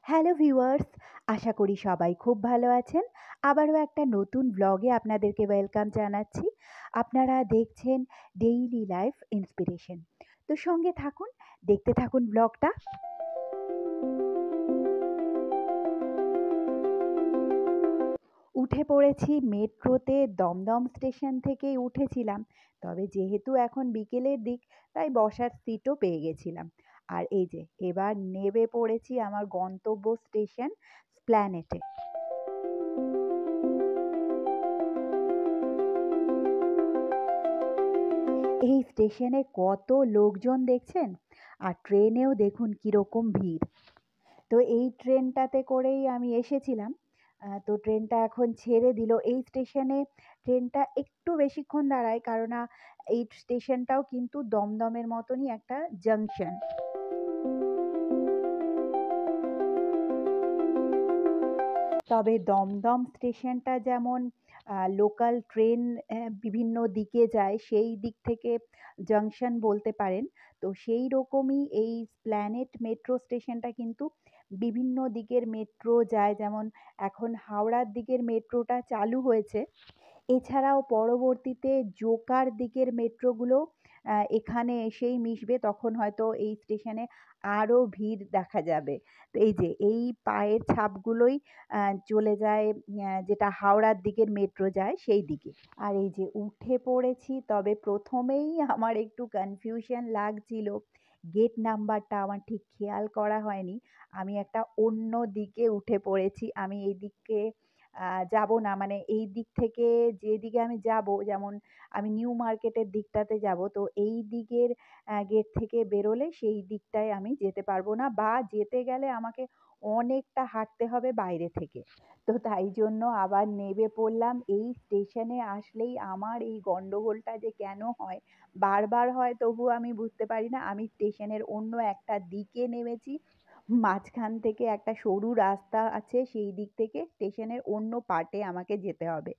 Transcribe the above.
Hello viewers, আশা করি সবাই খুব ভালো আছেন। আবারও একটা নতুন ব্লগে আপনাদেরকে ওয়েলকাম জানাচ্ছি। আপনারা দেখছেন ডেইলি লাইফ ইন্সপিরেশন। তো সঙ্গে থাকুন, দেখতে থাকুন ব্লগটা। উঠে পড়েছি মেট্রোতে, দমদম স্টেশন থেকেই উঠেছিলাম। তবে যেহেতু এখন বিকেলের দিক, তাই বসার সিটও পেয়ে গেছিলাম। আর এই যে এবার নেমে পড়েছি আমার গন্তব্য স্টেশন স্প্ল্যানেটে। এই স্টেশনে কত লোকজন দেখছেন, আর ট্রেনেও দেখুন কিরকম ভিড়। তো এই ট্রেনটাতে করেই আমি এসেছিলাম। তো ট্রেনটা এখন ছেড়ে দিল এই স্টেশনে। ট্রেনটা একটু বেশিক্ষণ দাঁড়ায়, কারণ এই স্টেশনটাও কিন্তু দমদমের মতনই একটা জাংশন। তবে দমদম স্টেশনটা যেমন লোকাল ট্রেন বিভিন্ন দিকে যায়, সেই দিক থেকে জাংশন বলতে পারেন। তো সেই রকমই এই প্ল্যানেট মেট্রো স্টেশনটা কিন্তু বিভিন্ন দিকের মেট্রো যায়, যেমন এখন হাওড়ার দিকের মেট্রোটা চালু হয়েছে। এছাড়াও পরবর্তীতে জোকার দিকের মেট্রোগুলো এখানে এসেই মিশবে, তখন হয়তো এই স্টেশনে আরও ভিড় দেখা যাবে। তো এই যে এই পায়ের ছাপগুলোই চলে যায় যেটা হাওড়ার দিকের মেট্রো যায় সেই দিকে। আর এই যে উঠে পড়েছি, তবে প্রথমেই আমার একটু কনফিউশন লাগছিল। গেট নাম্বারটা আমার ঠিক খেয়াল করা হয়নি। আমি একটা অন্য দিকে উঠে পড়েছি। আমি এই দিকে যাব না, মানে এই দিক থেকে যেদিকে আমি যাব, যেমন আমি নিউ মার্কেটের দিকটাতে যাব, তো এই দিকের গেট থেকে বেরোলে সেই দিকটায় আমি যেতে পারবো না, বা যেতে গেলে আমাকে অনেকটা হাঁটতে হবে বাইরে থেকে। তো তাই জন্য আবার নেমে পড়লাম। এই স্টেশনে আসলেই আমার এই গন্ডগোলটা যে কেন হয়, বারবার হয় তবুও আমি বুঝতে পারি না। আমি স্টেশনের অন্য একটা দিকে নেমেছি, মাঝখান থেকে একটা সরু রাস্তা আছে, সেই দিক থেকে স্টেশনের অন্য পার্টে আমাকে যেতে হবে।